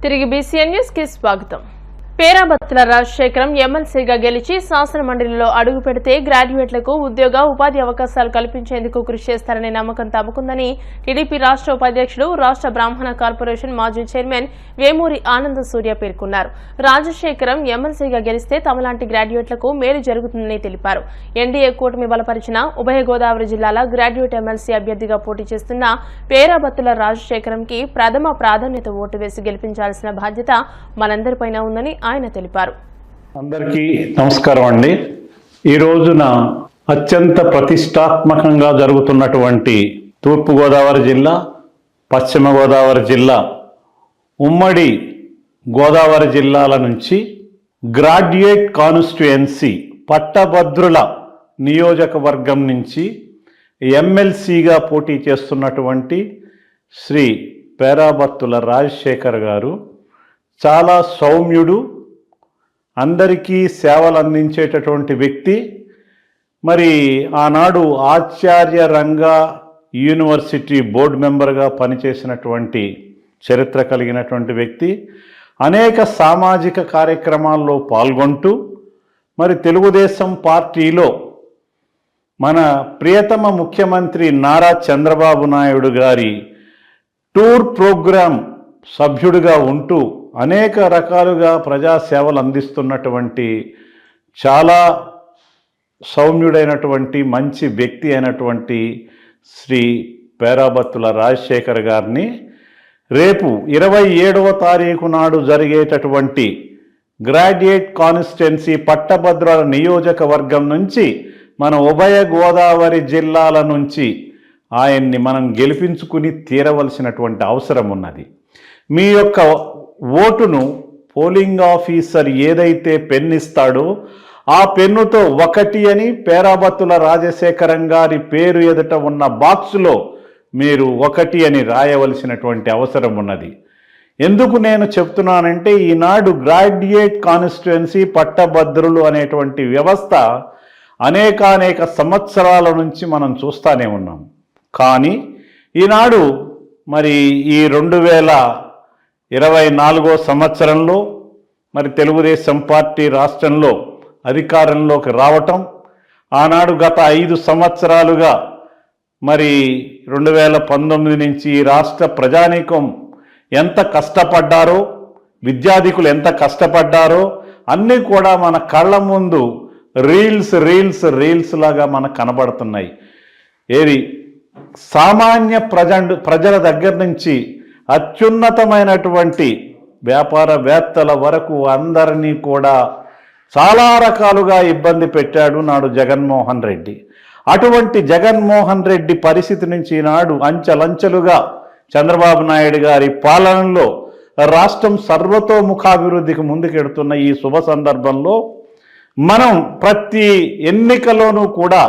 తిరిగి BCN news కి స్వాగతం. పేరాబత్తుల రాజశేఖరం ఎమ్మెల్సీగా గెలిచి శాసన మండలిలో అడుగు పెడితే గ్రాడ్యుయేట్లకు ఉద్యోగ ఉపాధి అవకాశాలు కల్పించేందుకు కృషి చేస్తారనే నమ్మకం తమకుందని టీడీపీ రాష్ట్ర ఉపాధ్యక్షుడు, రాష్ట్ర బ్రాహ్మణ కార్పొరేషన్ మాజీ చైర్మన్ వేమూరి ఆనంద సూర్య పేర్కొన్నారు. రాజశేఖరం ఎమ్మెల్సీగా గెలిస్తే తమలాంటి గ్రాడ్యుయేట్లకు మేలు జరుగుతుందని తెలిపారు. ఎన్డీఏ కూటమి బలపరిచిన ఉభయ గోదావరి జిల్లాల గ్రాడ్యుయేట్ ఎమ్మెల్సీ అభ్యర్థిగా పోటీ చేస్తున్న పేరాబత్తుల రాజశేఖరంకి ప్రథమ ప్రాధాన్యత ఓటు వేసి గెలిపించాల్సిన బాధ్యత మనందరిపైన ఉందని ఆయన తెలిపారు. అందరికీ నమస్కారం అండి. ఈ రోజున అత్యంత ప్రతిష్టాత్మకంగా జరుగుతున్నటువంటి తూర్పుగోదావరి జిల్లా, పశ్చిమ గోదావరి జిల్లా, ఉమ్మడి గోదావరి జిల్లాల నుంచి గ్రాడ్యుయేట్ కాన్స్టిట్యుయెన్సీ పట్టభద్రుల నియోజకవర్గం నుంచి ఎమ్మెల్సీగా పోటీ చేస్తున్నటువంటి శ్రీ పేరాబత్తుల రాజశేఖర్ గారు చాలా సౌమ్యుడు, అందరికీ సేవలు అందించేటటువంటి వ్యక్తి. మరి ఆనాడు ఆచార్య రంగా యూనివర్సిటీ బోర్డు మెంబర్గా పనిచేసినటువంటి చరిత్ర కలిగినటువంటి వ్యక్తి. అనేక సామాజిక కార్యక్రమాల్లో పాల్గొంటూ మరి తెలుగుదేశం పార్టీలో మన ప్రియతమ ముఖ్యమంత్రి నారా చంద్రబాబు నాయుడు గారి టూర్ ప్రోగ్రాం సభ్యుడిగా ఉంటూ అనేక రకాలుగా ప్రజాసేవలు అందిస్తున్నటువంటి చాలా సౌమ్యుడైనటువంటి మంచి వ్యక్తి అయినటువంటి శ్రీ పేరాబత్తుల రాజశేఖర్ గారిని రేపు 27వ తారీఖు నాడు జరిగేటటువంటి గ్రాడ్యుయేట్ కాన్స్టిట్యుయెన్సీ పట్టభద్రుల నియోజకవర్గం నుంచి మన ఉభయ గోదావరి జిల్లాల నుంచి ఆయన్ని మనం గెలిపించుకుని తీరవలసినటువంటి అవసరం ఉన్నది. మీ యొక్క ఓటును పోలింగ్ ఆఫీసర్ ఏదైతే పెన్ ఇస్తాడో ఆ పెన్నుతో 1 అని పేరాబత్తుల రాజశేఖరం గారి పేరు ఎదుట ఉన్న బాక్సులో మీరు 1 అని రాయవలసినటువంటి అవసరం ఉన్నది. ఎందుకు నేను చెప్తున్నానంటే ఈనాడు గ్రాడ్యుయేట్ కాన్స్టిట్యుయెన్సీ పట్టభద్రులు అనేటువంటి వ్యవస్థ అనేక సంవత్సరాల నుంచి మనం చూస్తూనే ఉన్నాం. కానీ ఈనాడు మరి ఈ 2024 సంవత్సరంలో మరి తెలుగుదేశం పార్టీ రాష్ట్రంలో అధికారంలోకి రావటం, ఆనాడు గత 5 సంవత్సరాలుగా మరి 2019 నుంచి రాష్ట్ర ప్రజానీకం ఎంత కష్టపడ్డారో, విద్యార్థికులు ఎంత కష్టపడ్డారో అన్నీ కూడా మన కళ్ళ ముందు రీల్స్ లాగా మనకు కనబడుతున్నాయి. ఏది సామాన్య ప్రజల దగ్గర నుంచి అత్యున్నతమైనటువంటి వ్యాపారవేత్తల వరకు అందరినీ కూడా చాలా రకాలుగా ఇబ్బంది పెట్టాడు నాడు జగన్మోహన్ రెడ్డి. అటువంటి జగన్మోహన్ రెడ్డి పరిస్థితి నుంచి నాడు అంచెలంచెలుగా చంద్రబాబు నాయుడు గారి పాలనలో రాష్ట్రం సర్వతోముఖాభివృద్ధికి ముందుకెడుతున్న ఈ శుభ సందర్భంలో మనం ప్రతి ఎన్నికలోనూ కూడా,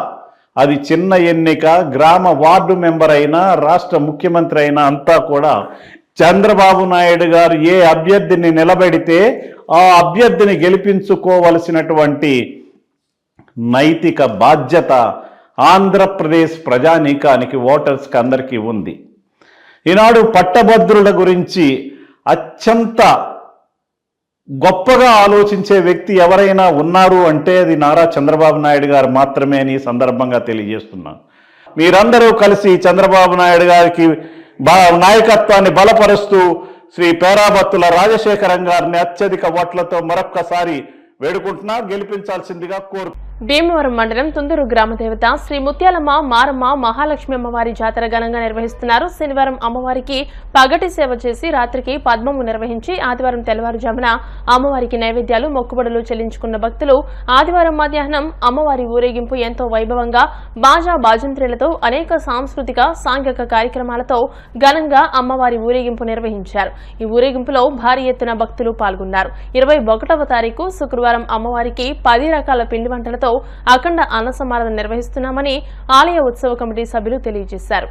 అది చిన్న ఎన్నిక, గ్రామ వార్డు మెంబర్ అయినా, రాష్ట్ర ముఖ్యమంత్రి అయినా అంతా కూడా చంద్రబాబు నాయుడు గారు ఏ అభ్యర్థిని నిలబెడితే ఆ అభ్యర్థిని గెలిపించుకోవలసినటువంటి నైతిక బాధ్యత ఆంధ్రప్రదేశ్ ప్రజానీకానికి, ఓటర్స్కి అందరికీ ఉంది. ఈనాడు పట్టభద్రుల గురించి అత్యంత గొప్పగా ఆలోచించే వ్యక్తి ఎవరైనా ఉన్నారు అంటే అది నారా చంద్రబాబు నాయుడు గారు మాత్రమే అని సందర్భంగా తెలియజేస్తున్నాను. మీరందరూ కలిసి చంద్రబాబు నాయుడు గారికి నాయకత్వాన్ని బలపరుస్తూ శ్రీ పేరాబత్తుల రాజశేఖరం గారిని అత్యధిక ఓట్లతో మరొక్కసారి వేడుకుంటున్నా, గెలిపించాల్సిందిగా కోరు. భీమవరం మండలం తుందూరు గ్రామ దేవత శ్రీ ముత్యాలమ్మ మారమ్మ మహాలక్ష్మి అమ్మవారి జాతర ఘనంగా నిర్వహిస్తున్నారు. శనివారం అమ్మవారికి పగటి సేవ చేసి రాత్రికి పద్మము నిర్వహించి ఆదివారం తెల్లవారుజామున అమ్మవారికి నైవేద్యాలు, మొక్కుబడులు చెల్లించుకున్న భక్తులు ఆదివారం మధ్యాహ్నం అమ్మవారి ఊరేగింపు ఎంతో వైభవంగా బాజా బాజంత్రీలతో అనేక సాంస్కృతిక సాంఘిక కార్యక్రమాలతో ఘనంగా అమ్మవారి ఊరేగింపు నిర్వహించారు. ఈ ఊరేగింపులో భారీ ఎత్తున భక్తులు పాల్గొన్నారు. 21వ తారీఖు శుక్రవారం అమ్మవారికి 10 రకాల పిండి వంటలతో అఖండ అన్న సమారాధన నిర్వహిస్తున్నామని ఆలయ ఉత్సవ కమిటీ సభ్యులు తెలియజేశారు.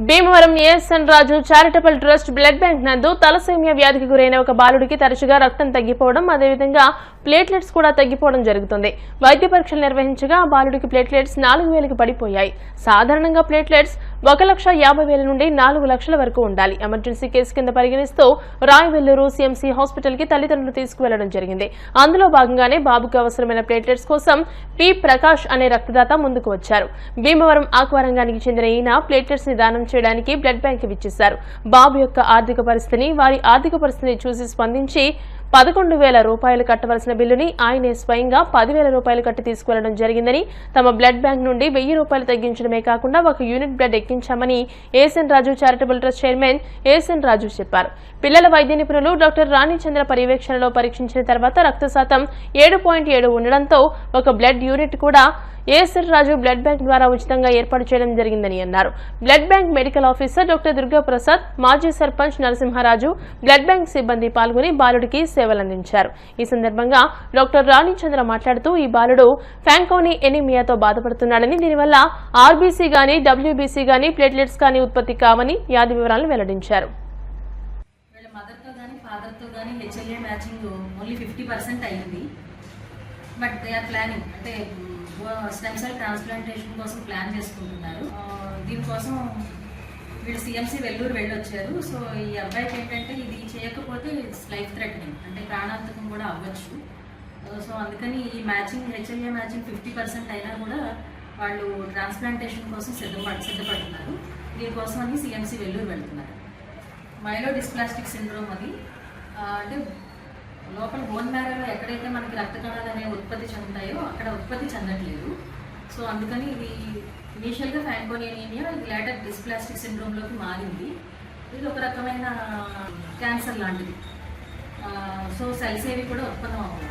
భీమవరం ఏఎస్ఎన్ రాజు చారిటబుల్ ట్రస్ట్ బ్లడ్ బ్యాంక్ నందు తలసేమియా వ్యాధికి గురైన ఒక బాలుడికి తరచుగా రక్తం తగ్గిపోవడం, అదేవిధంగా ప్లేట్లెట్స్ కూడా తగ్గిపోవడం జరుగుతుంది. వైద్య పరీక్షలు నిర్వహించగా ఆ బాలుడికి ప్లేట్లెట్స్ 4,000కి పడిపోయాయి. సాధారణంగా ప్లేట్లెట్స్ 1,50,000 నుండి 4 లక్షల వరకు ఉండాలి. ఎమర్జెన్సీ కేసు కింద పరిగణిస్తూ రాయవెల్లూరు సిఎంసి హాస్పిటల్ కి తల్లిదండ్రులు తీసుకువెళ్లడం జరిగింది. అందులో భాగంగానే బాబుకు అవసరమైన ప్లేట్లెట్స్ కోసం పి ప్రకాష్ అనే రక్తదాత ముందుకు వచ్చారు. భీమవరం ఆక్వారంగానికి చెందిన ఈయన ప్లేట్లెట్స్ ని దానం చేయడానికి బ్లడ్ బ్యాంక్ ఇచ్చేశారు. బాబు యొక్క ఆర్థిక పరిస్థితిని, వారి ఆర్థిక పరిస్థితిని చూసి స్పందించి 11,000 రూపాయలు కట్టవలసిన బిల్లుని ఆయనే స్వయంగా 10,000 రూపాయలు కట్టి తీసుకువెళ్లడం జరిగిందని, తమ బ్లడ్ బ్యాంక్ నుండి 1,000 రూపాయలు తగ్గించడమే కాకుండా 1 యూనిట్ బ్లడ్ ఎక్కించామని ఏఎస్ఎన్ రాజు చారిటబుల్ ట్రస్ట్ చైర్మన్ ఏఎస్ఎన్ రాజు చెప్పారు. పిల్లల వైద్య నిపుణులు డాక్టర్ రాణిచంద్ర పర్యవేక్షణలో పరీక్షించిన తర్వాత రక్త శాతం 7.7 ఉండడంతో 1 బ్లడ్ యూనిట్ కూడా ఏఎస్ఎన్ రాజు బ్లడ్ బ్యాంక్ ద్వారా ఉచితంగా ఏర్పాటు చేయడం జరిగిందని అన్నారు. Blood bank medical officer doctor Durga Prasad, మాజీ సర్పంచ్ నరసింహరాజు, బ్లడ్ బ్యాంక్ సిబ్బంది పాల్గొని బాలుడికి సేవలందించారు. ఈ సందర్భంగా డాక్టర్ రాణిచంద్ర మాట్లాడుతూ ఈ బాలుడు ఫ్యాంకోనీ ఎనీమియాతో బాధపడుతున్నాడని, దీనివల్ల ఆర్బీసీ గానీ, డబ్ల్యూబీసీ గానీ, ప్లేట్లెట్స్ కానీ ఉత్పత్తి కావని వ్యాధి వివరాలను వెల్లడించారు. బట్ దే ఆర్ ప్లానింగ్, అంటే స్టెమ్ సెల్ ట్రాన్స్ప్లాంటేషన్ కోసం ప్లాన్ చేసుకుంటున్నారు. దీనికోసం వీళ్ళు సిఎంసి వెల్లూరు వెళ్ళొచ్చారు. సో ఈ అబ్బాయికి ఏంటంటే ఇది చేయకపోతే ఇట్స్ లైఫ్ థ్రెటనింగ్, అంటే ప్రాణాంతకం కూడా అవ్వచ్చు. సో అందుకని ఈ మ్యాచింగ్, హెచ్ఎల్ఏ మ్యాచింగ్ 50% అయినా కూడా వాళ్ళు ట్రాన్స్ప్లాంటేషన్ కోసం సిద్ధపడుతున్నారు. దీనికోసం అని సిఎంసి వెల్లూరు వెళ్తున్నారు. మైలోడిస్ప్లాస్టిక్ సిండ్రోమ్ అది, అంటే లోపల బోన్ మ్యారోలో ఎక్కడైతే మనకి రక్త కణాలు అనేవి ఉత్పత్తి చెందుతాయో అక్కడ ఉత్పత్తి చెందట్లేదు. సో అందుకని ఇది ఇనీషియల్గా ఫ్యాంకోనీ ఎనీమియా, ఇది లేటర్ డిస్ప్లాస్టిక్ సిండ్రోమ్లోకి మారింది. ఇది ఒక రకమైన క్యాన్సర్ లాంటిది. సో సెల్స్ ఏవి కూడా ఉత్పన్నం అవ్వవు,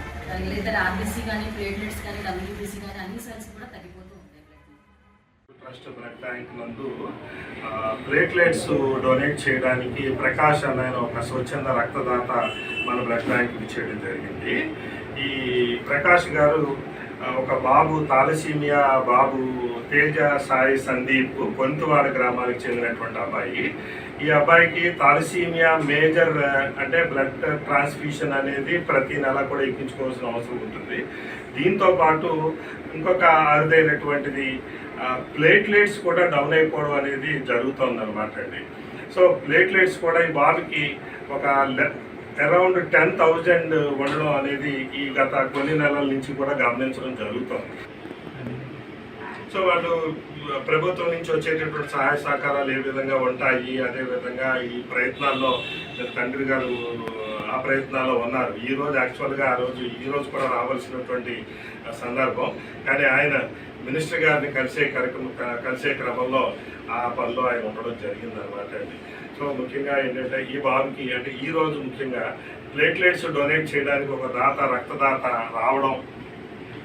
లేదా ఆర్బీసీ కానీ, ప్లేట్లెట్స్ కానీ, డబ్ల్యూబీసీ కానీ అన్ని సెల్స్ కూడా తగ్గిపోతూ ఉంటాయి. ట్రస్ట్ బ్లడ్ బ్యాంక్ నందు ప్లేట్లెట్స్ డొనేట్ చేయడానికి ప్రకాష్ అనే ఒక స్వచ్ఛంద రక్తదాత మన బ్లడ్ బ్యాంక్కి చేయడం జరిగింది. ఈ ప్రకాష్ గారు ఒక బాబు, తాలసీమియా బాబు తేజ సాయి సందీప్ కొంతువాడ గ్రామానికి చెందినటువంటి అబ్బాయి. ఈ అబ్బాయికి తాలసీమియా మేజర్, అంటే బ్లడ్ ట్రాన్స్ఫ్యూషన్ అనేది ప్రతి నెల కూడా ఎక్కించుకోవాల్సిన అవసరం ఉంటుంది. దీంతో పాటు ఇంకొక అరుదైనటువంటిది ప్లేట్లెట్స్ కూడా డౌన్ అయిపోవడం అనేది జరుగుతుంది అనమాట అండి. సో ప్లేట్లెట్స్ కూడా ఈ బాబుకి ఒక అరౌండ్ 10,000 ఉండడం అనేది ఈ గత కొన్ని నెలల నుంచి కూడా గమనించడం జరుగుతుంది. సో వాళ్ళు ప్రభుత్వం నుంచి వచ్చేటటువంటి సహాయ సహకారాలు ఏ విధంగా ఉంటాయి, అదేవిధంగా ఈ ప్రయత్నాల్లో తండ్రి గారు ఆ ప్రయత్నాల్లో ఉన్నారు. ఈరోజు యాక్చువల్గా ఈ రోజు కూడా రావాల్సినటువంటి సందర్భం, కానీ ఆయన మినిస్టర్ గారిని కలిసే క్రమంలో ఆ పనిలో ఆయన ఉండడం జరిగింది అనమాట అండి. సో ముఖ్యంగా ఏంటంటే ఈ బాబుకి, అంటే ఈ రోజు ముఖ్యంగా ప్లేట్లెట్స్ డొనేట్ చేయడానికి ఒక రక్తదాత రావడం,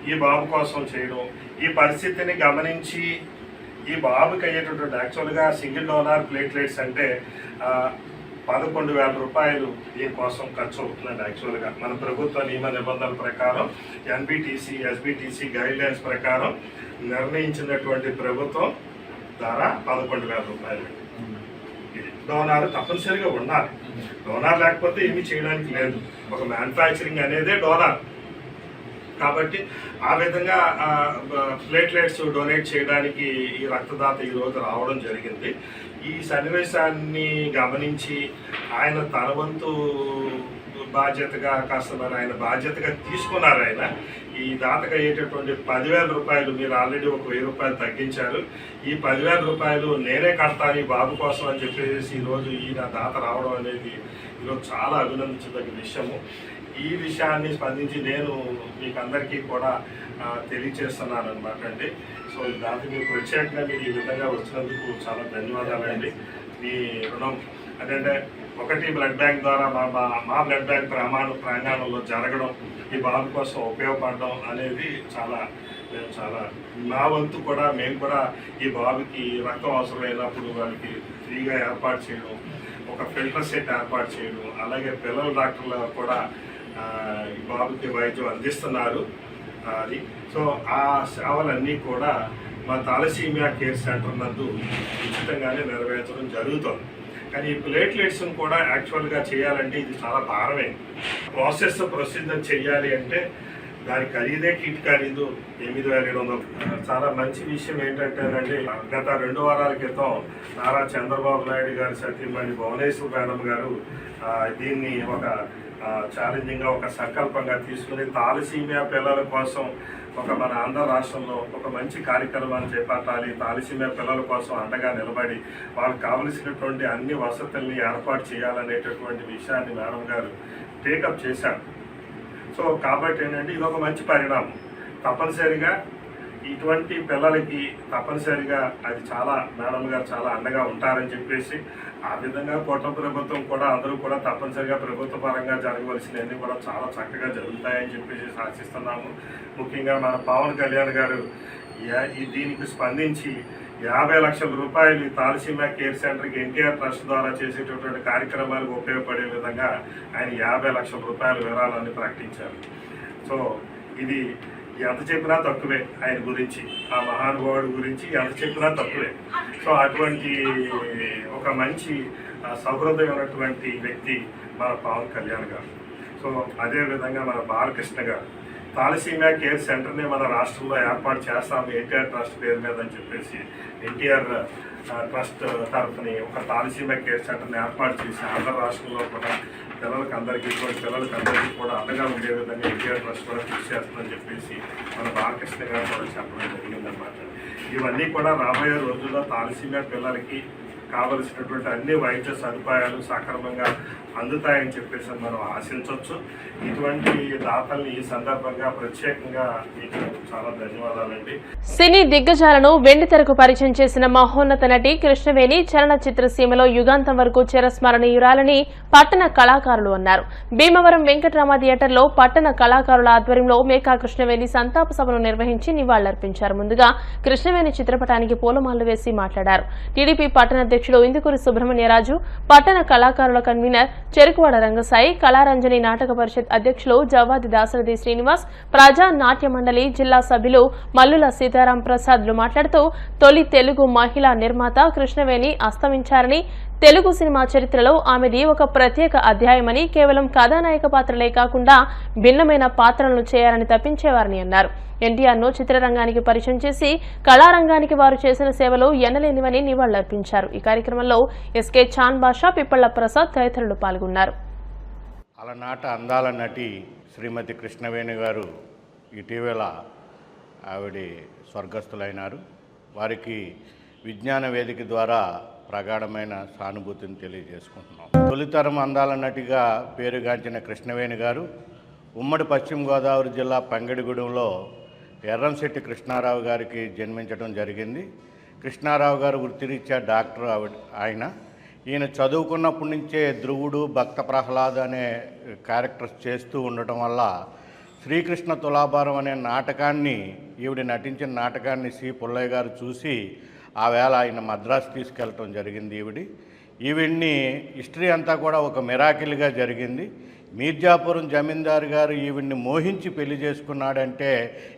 ఈ బాబు కోసం చేయడం, ఈ పరిస్థితిని గమనించి ఈ బాబుకి అయ్యేటటువంటి యాక్చువల్గా సింగిల్ డోనార్ ప్లేట్లెట్స్ అంటే 11,000 రూపాయలు దీనికోసం ఖర్చు అవుతుందండి. యాక్చువల్గా మన ప్రభుత్వ నియమ నిబంధనల ప్రకారం, ఎన్బిటిసి, ఎస్బిటిసి గైడ్లైన్స్ ప్రకారం నిర్ణయించినటువంటి ప్రభుత్వం ద్వారా 11,000 రూపాయలు. డోనార్ తప్పనిసరిగా ఉండాలి. డోనార్ లేకపోతే ఏమీ చేయడానికి లేదు. ఒక మ్యానుఫ్యాక్చరింగ్ అనేదే డోనార్. కాబట్టి ఆ విధంగా ప్లేట్లెట్స్ డొనేట్ చేయడానికి ఈ రక్తదాత ఈరోజు రావడం జరిగింది. ఈ సన్నివేశాన్ని గమనించి ఆయన తన వంతు బాధ్యతగా ఆయన బాధ్యతగా తీసుకున్నారు. ఆయన ఈ దాతకు అయ్యేటటువంటి 10,000 రూపాయలు, మీరు ఆల్రెడీ ఒక 1,000 రూపాయలు తగ్గించారు, ఈ 10,000 రూపాయలు నేనే కడతాను ఈ బాబు కోసం అని చెప్పేసి ఈరోజు ఈయన దాత రావడం అనేది ఈరోజు చాలా అభినందించదగ్గ విషయము. ఈ విషయాన్ని స్పందించి నేను మీకు అందరికీ కూడా తెలియజేస్తున్నాను అనమాట అండి. సో దానికి మీరు ప్రత్యేకంగా మీరు ఈ విధంగా వచ్చినందుకు చాలా ధన్యవాదాలండి. మీ రుణం అంటే ఒకటి బ్లడ్ బ్యాంక్ ద్వారా మా బ్లడ్ బ్యాంక్ ప్రాంగణంలో జరగడం, ఈ బాబు కోసం ఉపయోగపడడం అనేది మేము చాలా నా వంతు కూడా మేము కూడా ఈ బాబుకి రక్తం అవసరమైనప్పుడు వాళ్ళకి ఫ్రీగా ఏర్పాటు చేయడం, ఒక ఫిల్టర్ సెట్ ఏర్పాటు చేయడం, అలాగే పిల్లల డాక్టర్లు కూడా ఈ బాబుకి వైద్యం అందిస్తున్నారు. అది సో ఆ సేవలన్నీ కూడా మా తాలసీమియా కేర్ సెంటర్ నందు ఉచితంగానే నెరవేర్చడం జరుగుతుంది. కానీ ఈ ప్లేట్లెట్స్ను కూడా యాక్చువల్గా చేయాలంటే ఇది చాలా భారమే. ప్రొసీజర్ చేయాలి అంటే దాని ఖరీదే కిట్ ఖరీదు 8,700. చాలా మంచి విషయం ఏంటంటేనండి, గత 2 వారాల క్రితం నారా చంద్రబాబు నాయుడు గారి సతీమణి భువనేశ్వర్ మేడం గారు దీన్ని ఒక ఛాలెంజింగ్గా ఒక సంకల్పంగా తీసుకుని తాలసీమియా పిల్లల కోసం మన ఆంధ్ర రాష్ట్రంలో ఒక మంచి కార్యక్రమాన్ని చేపట్టాలి, తాలసీమియా పిల్లల కోసం అండగా నిలబడి వాళ్ళకి కావలసినటువంటి అన్ని వసతుల్ని ఏర్పాటు చేయాలనేటటువంటి విషయాన్ని మేడం గారు టేకప్ చేశారు. సో కాబట్టి ఏంటంటే ఇది ఒక మంచి పరిణామం. తప్పనిసరిగా ఇటువంటి పిల్లలకి తప్పనిసరిగా అది చాలా మేడం గారు చాలా అండగా ఉంటారని చెప్పేసి ఆ విధంగా కూటమి ప్రభుత్వం కూడా అందరూ కూడా తప్పనిసరిగా ప్రభుత్వ పరంగా జరగవలసినవన్నీ కూడా చాలా చక్కగా జరుగుతాయని చెప్పేసి ఆశిస్తున్నాము. ముఖ్యంగా మన పవన్ కళ్యాణ్ గారు దీనికి స్పందించి 50 లక్షల రూపాయలు తాలసీమియా కేర్ సెంటర్కి ఎన్టీఆర్ ట్రస్ట్ ద్వారా చేసేటటువంటి కార్యక్రమాలకు ఉపయోగపడే విధంగా ఆయన 50 లక్షల రూపాయల వివరాలని ప్రకటించారు. సో ఇది ఎంత చెప్పినా తక్కువే, ఆయన గురించి ఆ మహానుభావుడి గురించి ఎంత చెప్పినా తక్కువే. సో అటువంటి ఒక మంచి సౌహృదయమైనటువంటి వ్యక్తి మన పవన్ కళ్యాణ్ గారు. సో అదేవిధంగా మన బాలకృష్ణ గారు తాలసీమియా కేర్ సెంటర్ని మన రాష్ట్రంలో ఏర్పాటు చేస్తాము ఎన్టీఆర్ ట్రస్ట్ పేరు మీద అని చెప్పేసి ఎన్టీఆర్ ట్రస్ట్ తరఫుని ఒక తాలసీమియా కేర్ సెంటర్ని ఏర్పాటు చేసి ఆంధ్ర రాష్ట్రంలో కూడా పిల్లలకందరికీ కూడా అండగా ఉండే విధంగా ఎన్టీఆర్ ట్రస్ట్ కూడా కృషి చేస్తుందని చెప్పేసి మన బాలకృష్ణ గారు కూడా చెప్పడం జరిగిందన్నమాట. ఇవన్నీ కూడా రాబోయే రోజుల్లో తాలసీమియా పిల్లలకి కావలసినటువంటి అన్ని వైద్య సదుపాయాలు సక్రమంగా అందుతాయని చెప్పేసి మనం ఆశించవచ్చు. ఇటువంటి దాతల్ని ఈ సందర్భంగా ప్రత్యేకంగా మీకు చాలా ధన్యవాదాలండి. సినీ దిగ్గజాలను వెండితెరకు పరిచయం చేసిన మహోన్నత నటి కృష్ణవేణి చలనచిత్ర సీమలో యుగాంతం వరకు చిరస్మరణీయురాలని పట్టణ కళాకారులు అన్నారు. భీమవరం వెంకటరామ థియేటర్లో పట్టణ కళాకారుల ఆధ్వర్యంలో మేకా కృష్ణవేణి సంతాప సభను నిర్వహించి నివాళులర్పించారు. ముందుగా కృష్ణవేణి చిత్రపటానికి పూలమాలలు వేసి మాట్లాడారు. టీడీపీ పట్టణ అధ్యక్షుడు ఇందుకూరి సుబ్రహ్మణ్యరాజు, పట్టణ కళాకారుల కన్వీనర్ చెరుకువాడ రంగసాయి, కళారంజని నాటక పరిషత్ అధ్యక్షులు జవ్వాది దాసరథి శ్రీనివాస్, ప్రజా నాట్య మండలి జిల్లా సభ్యులు మల్లుల సీతారాం ప్రసాద్లు మాట్లాడుతూ తొలి తెలుగు మహిళా నిర్మాత కృష్ణవేణి అస్తమించారని, తెలుగు సినిమా చరిత్రలో ఆమెది ఒక ప్రత్యేక అధ్యాయమని, కేవలం కథానాయక పాత్రలే కాకుండా భిన్నమైన పాత్రలను చేయాలని తప్పించేవారని అన్నారు. ఎన్టీఆర్ను చిత్రరంగానికి పరిచయం చేసి కళారంగానికి వారు చేసిన సేవలు ఎనలేనివని నివాళులర్పించారు. ఈ కార్యక్రమంలో ఎస్కే చాన్ బాషా, పిప్పళ్ల ప్రసాద్ తదితరులు పాల్గొన్నారు. అలనాట అందాల నటి శ్రీమతి కృష్ణవేణి గారు ఇటీవల ఆవిడ స్వర్గస్థులైనారు. వారికి విజ్ఞాన వేదిక ద్వారా ప్రగాఢమైన సానుభూతిని తెలియజేసుకుంటున్నాం. తొలితరం అందాల నటిగా పేరుగాంచిన కృష్ణవేణి గారు ఉమ్మడి పశ్చిమ గోదావరి జిల్లా పంగడిగూడెంలో ఎర్రంశెట్టి కృష్ణారావు గారికి జన్మించడం జరిగింది. కృష్ణారావు గారు వృత్తిరీత్యా డాక్టర్ ఆయన. ఈయన చదువుకున్నప్పటి నుంచే ధ్రువుడు, భక్త ప్రహ్లాద్ అనే క్యారెక్టర్స్ చేస్తూ ఉండటం వల్ల శ్రీకృష్ణ తులాభారం అనే నాటకాన్ని, ఈవిడ నటించిన నాటకాన్ని సి పుల్లయ్య గారు చూసి ఆ వేళ ఆయన మద్రాసు తీసుకెళ్ళటం జరిగింది. ఈవిడ్ని హిస్టరీ అంతా కూడా ఒక మిరాకిల్గా జరిగింది. మీర్జాపురం జమీందారు గారు ఈవిడ్ని మోహించి పెళ్లి చేసుకున్నాడంటే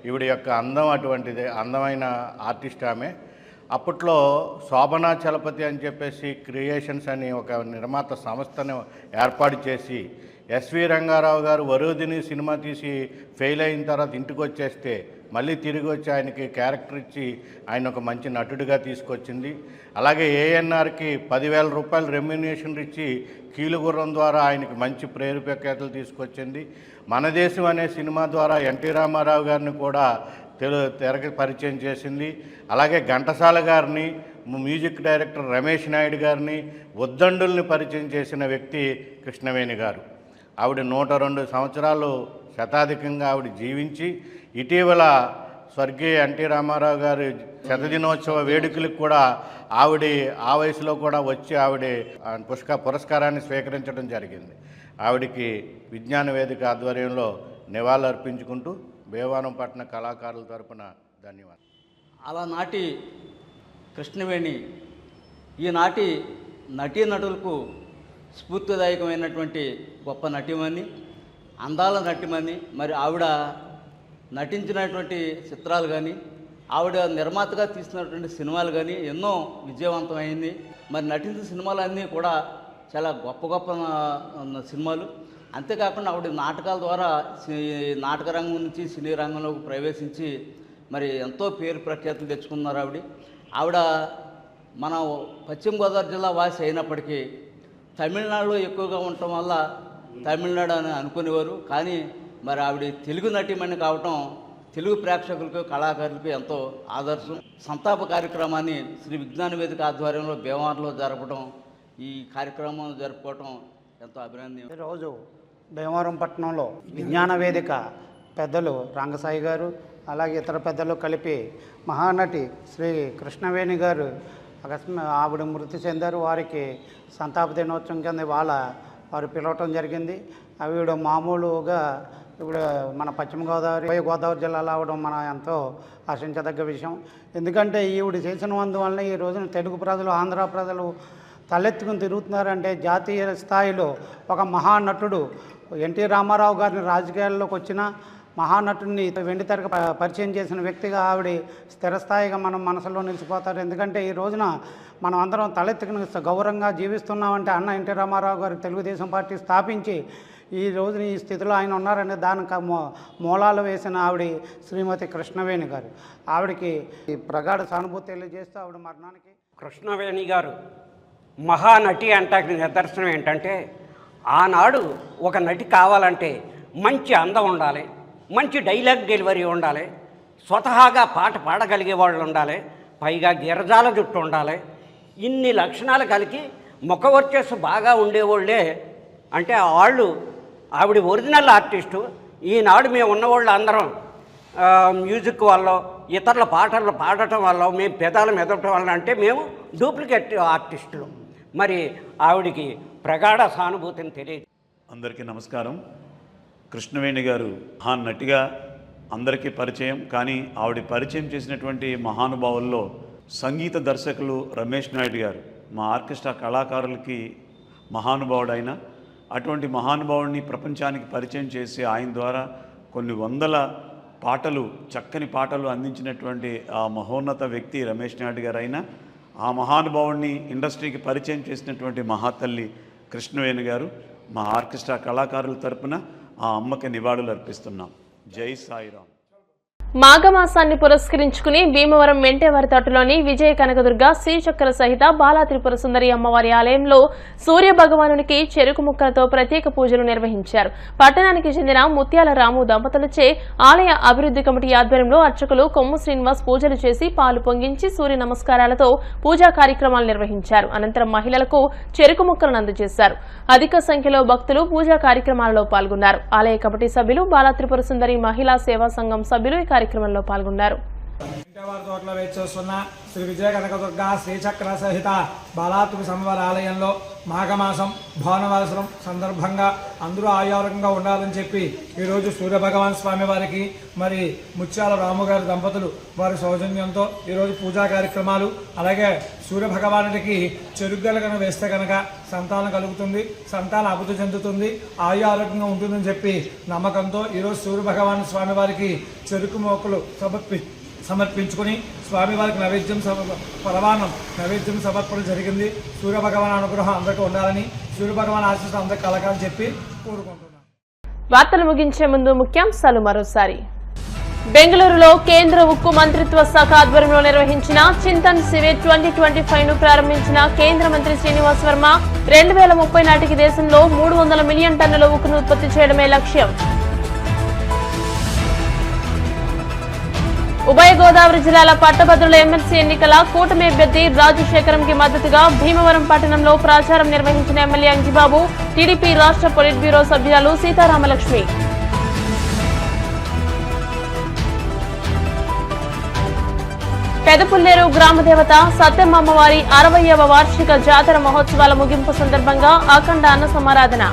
ఈవిడ యొక్క అందం అటువంటిదే, అందమైన ఆర్టిస్ట్ ఆమె. అప్పట్లో శోభనా చలపతి అని చెప్పేసి క్రియేషన్స్ అని ఒక నిర్మాత సంస్థను ఏర్పాటు చేసి ఎస్వి రంగారావు గారు వరుదిని సినిమా తీసి ఫెయిల్ అయిన తర్వాత ఇంటికి వచ్చేస్తే మళ్ళీ తిరిగి వచ్చి ఆయనకి క్యారెక్టర్ ఇచ్చి ఆయన ఒక మంచి నటుడిగా తీసుకొచ్చింది. అలాగే ఏఎన్ఆర్కి 10,000 రూపాయలు రెమ్యునేషన్ ఇచ్చి కీలుగుర్రం ద్వారా ఆయనకి మంచి ప్రేరేపకతలు తీసుకొచ్చింది. మన దేశం అనే సినిమా ద్వారా ఎన్టీ రామారావు గారిని కూడా తెరకి పరిచయం చేసింది. అలాగే ఘంటసాల గారిని, మ్యూజిక్ డైరెక్టర్ రమేష్ నాయుడు గారిని, ఉద్దండుల్ని పరిచయం చేసిన వ్యక్తి కృష్ణవేణి గారు. ఆవిడ 102 సంవత్సరాలు శతాధికంగా ఆవిడ జీవించి ఇటీవల స్వర్గీయ ఎన్టీ రామారావు గారి శతదినోత్సవ వేడుకలకు కూడా ఆవిడ ఆ వయసులో కూడా వచ్చి ఆవిడ పురస్కారాన్ని స్వీకరించడం జరిగింది. ఆవిడికి విజ్ఞాన వేదిక ఆధ్వర్యంలో నివాళులర్పించుకుంటూ భీమవరం పట్టణ కళాకారుల తరపున ధన్యవాదాలు. అలనాటి కృష్ణవేణి ఈనాటి నటీనటులకు స్ఫూర్తిదాయకమైనటువంటి గొప్ప నటిమని, అందాల నటిమని. మరి ఆవిడ నటించినటువంటి చిత్రాలు కానీ, ఆవిడ నిర్మాతగా తీసినటువంటి సినిమాలు కానీ ఎన్నో విజయవంతమైంది. మరి నటించిన సినిమాలన్నీ కూడా చాలా గొప్ప గొప్ప సినిమాలు. అంతేకాకుండా ఆవిడ నాటకాల ద్వారా నాటక రంగం నుంచి సినీ రంగంలోకి ప్రవేశించి మరి ఎంతో పేరు ప్రఖ్యాతులు తెచ్చుకున్నారు. ఆవిడ మన పశ్చిమ గోదావరి జిల్లా వాసి అయినప్పటికీ తమిళనాడులో ఎక్కువగా ఉండటం వల్ల తమిళనాడు అని అనుకునేవారు. కానీ మరి ఆవిడ తెలుగు నటీమణి కావటం తెలుగు ప్రేక్షకులకు కళాకారులకు ఎంతో ఆదర్శం. సంతాప కార్యక్రమాన్ని శ్రీ విజ్ఞాన వేదిక ఆధ్వర్యంలో భీమవరంలో జరపడం, ఈ కార్యక్రమం జరుపుకోవటం ఎంతో అభినందనీయం. ఈరోజు భీమవరం పట్టణంలో విజ్ఞాన వేదిక పెద్దలు రంగసాయి గారు అలాగే ఇతర పెద్దలు కలిపి మహానటి శ్రీ కృష్ణవేణి గారు ఆవిడ మృతి చెందారు. వారికి సంతాప దినోత్సవం కింద వారు పిలవటం జరిగింది. ఆవిడ మామూలుగా ఇప్పుడు మన పశ్చిమ గోదావరి జిల్లాలో అవడం మన ఎంతో ఆశించదగ్గ విషయం. ఎందుకంటే ఈవిడ చేసినందువల్ల ఈ రోజున తెలుగు ప్రజలు, ఆంధ్ర ప్రజలు తలెత్తుకుని తిరుగుతున్నారంటే జాతీయ స్థాయిలో ఒక మహానటుడు ఎన్టీ రామారావు గారిని రాజకీయాల్లోకి వచ్చిన మహానటుడిని వెండితెరకు పరిచయం చేసిన వ్యక్తిగా ఆవిడ స్థిరస్థాయిగా మనం మనసులో నిలిచిపోతారు. ఎందుకంటే ఈ రోజున మనం అందరం తలెత్తుకుని గౌరవంగా జీవిస్తున్నామంటే అన్న ఎన్టీ రామారావు గారు తెలుగుదేశం పార్టీ స్థాపించి ఈ రోజున ఈ స్థితిలో ఆయన ఉన్నారనే దానికి మూలాలు వేసిన ఆవిడ శ్రీమతి కృష్ణవేణి గారు. ఆవిడకి ప్రగాఢ సానుభూతి తెలియజేస్తూ ఆవిడ మరణానికి కృష్ణవేణి గారు మహానటి అంటానికి నిదర్శనం ఏంటంటే, ఆనాడు ఒక నటి కావాలంటే మంచి అందం ఉండాలి, మంచి డైలాగ్ డెలివరీ ఉండాలి, స్వతహాగా పాట పాడగలిగే వాళ్ళు ఉండాలి, పైగా గిరజాల జుట్టు ఉండాలి. ఇన్ని లక్షణాలు కలిగి ముఖ వర్చస్సు బాగా ఉండేవాళ్ళే అంటే ఆవిడ ఒరిజినల్ ఆర్టిస్టు. ఈనాడు మేము ఉన్నవాళ్ళు అందరం మ్యూజిక్ వల్ల ఇతరుల పాటలు పాడటం వల్ల మేము పెదాలు మెదపటం వల్ల అంటే మేము డూప్లికేట్ ఆర్టిస్టులు. మరి ఆవిడికి ప్రగాఢ సానుభూతిని తెలియదు. అందరికీ నమస్కారం. కృష్ణవేణి గారు మహానటిగా అందరికీ పరిచయం. కానీ ఆవిడ పరిచయం చేసినటువంటి మహానుభావుల్లో సంగీత దర్శకులు రమేష్ నాయుడు గారు మా ఆర్కెస్ట్రా కళాకారులకి మహానుభావుడైన అటువంటి మహానుభావుడిని ప్రపంచానికి పరిచయం చేసి ఆయన ద్వారా కొన్ని వందల పాటలు, చక్కని పాటలు అందించినటువంటి ఆ మహోన్నత వ్యక్తి రమేష్ నాయుడు గారు అయినా ఆ మహానుభావుడిని ఇండస్ట్రీకి పరిచయం చేసినటువంటి మహాతల్లి కృష్ణవేణి గారు మా ఆర్కెస్ట్రా కళాకారుల తరపున ఆ అమ్మకి నివాళులు అర్పిస్తున్నాం. జై సాయిరాం. మాఘమాసాన్ని పురస్కరించుకుని భీమవరం మెంటేవారి తోటలోని విజయ కనకదుర్గ శ్రీచక్ర సహిత బాలా త్రిపుర సుందరి అమ్మవారి ఆలయంలో సూర్య భగవానునికి చెరుకు ముక్కలతో ప్రత్యేక పూజలు నిర్వహించారు. పట్టణానికి చెందిన ముత్యాల రాము దంపతులచే ఆలయ అభివృద్ధి కమిటీ ఆధ్వర్యంలో అర్చకులు కొమ్ము శ్రీనివాస్ పూజలు చేసి పాలు పొంగించి సూర్య నమస్కారాలతో పూజా కార్యక్రమాలు నిర్వహించారు. అనంతరం మహిళలకు చెరుకు ముక్కలను అందజేశారు. అధిక సంఖ్యలో భక్తులు పూజా కార్యక్రమాలలో పాల్గొన్నారు. ఆలయ కమిటీ సభ్యులు బాలా త్రిపుర సుందరి మహిళా సేవా సంఘం సభ్యులు కార్యక్రమంలో పాల్గొన్నారు. తోటలో వేచేస్తున్న శ్రీ విజయ కనకదుర్గ శ్రీచక్ర సహిత బాలాత్రిపుర అమ్మవారి ఆలయంలో మాఘమాసం భానువాసరం సందర్భంగా అందరూ ఆరోగ్యంగా ఉండాలని చెప్పి ఈరోజు సూర్యభగవాన్ స్వామి వారికి మరి ముత్యాల రాముగారి దంపతులు వారి సౌజన్యంతో ఈరోజు పూజా కార్యక్రమాలు, అలాగే సూర్యభగవానుడికి చెరుగ్గలు కనుక వేస్తే కనుక సంతానం కలుగుతుంది, సంతానం అభివృద్ధి చెందుతుంది, ఆరోగ్యంగా ఉంటుందని చెప్పి నమ్మకంతో ఈరోజు సూర్యభగవాన్ స్వామి వారికి చెరుకు మొక్కలు సమర్పించుకుని స్వామివారికి పరమాన్నం నైవేద్యం సమర్పణ జరిగింది. సూర్యభగవాన్ అనుగ్రహం అందరికీ ఉండాలని, సూర్యభగవాన్ ఆశీస్సులు అందరికీ కలగాలని చెప్పి కోరుకుంటున్నాను. వార్తలు ముగించే ముందు ముఖ్యాంశాలు మరోసారి. బెంగళూరులో కేంద్ర ఉక్కు మంత్రిత్వ శాఖ ఆధ్వర్యంలో నిర్వహించిన చింతన్ శిబిర్ 2025 ను ప్రారంభించిన కేంద్ర మంత్రి శ్రీనివాస్ వర్మ 2030 నాటికి దేశంలో 300 మిలియన్ టన్నుల ఉక్కును ఉత్పత్తి చేయడమే లక్ష్యం. ఉభయ గోదావరి జిల్లాల పట్టభద్రుల ఎమ్మెల్సీ ఎన్నికల కూటమి అభ్యర్థి రాజశేఖరంకి మద్దతుగా భీమవరం పట్టణంలో ప్రచారం నిర్వహించిన ఎమ్మెల్యే అంజిబాబు, టీడీపీ రాష్ట్ర పొలిట్ బ్యూరో సభ్యురాలు సీతారామలక్ష్మి. పెదపుల్లేరు గ్రామదేవత సత్యమ్మ అమ్మవారి 60వ వార్షిక జాతర మహోత్సవాల ముగింపు సందర్భంగా అఖండ అన్న సమారాధన.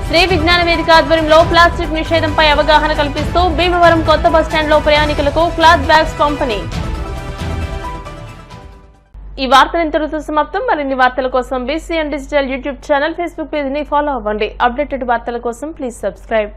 శ్రీ విజ్ఞాన వేదిక ఆధ్వర్యంలో ప్లాస్టిక్ నిషేధంపై అవగాహన కల్పిస్తూ భీమవరం కొత్త బస్టాండ్లో ప్రయాణికులకు క్లాత్ బ్యాగ్స్ పంపిణీ. ఈ వార్తలు ఇంతటితో సమాప్తం. మరిన్ని వార్తల కోసం BCN digital YouTube channel, Facebook page ని ఫాలో అవ్వండి. అప్డేటెడ్ వార్తల కోసం ప్లీజ్ సబ్స్క్రైబ్.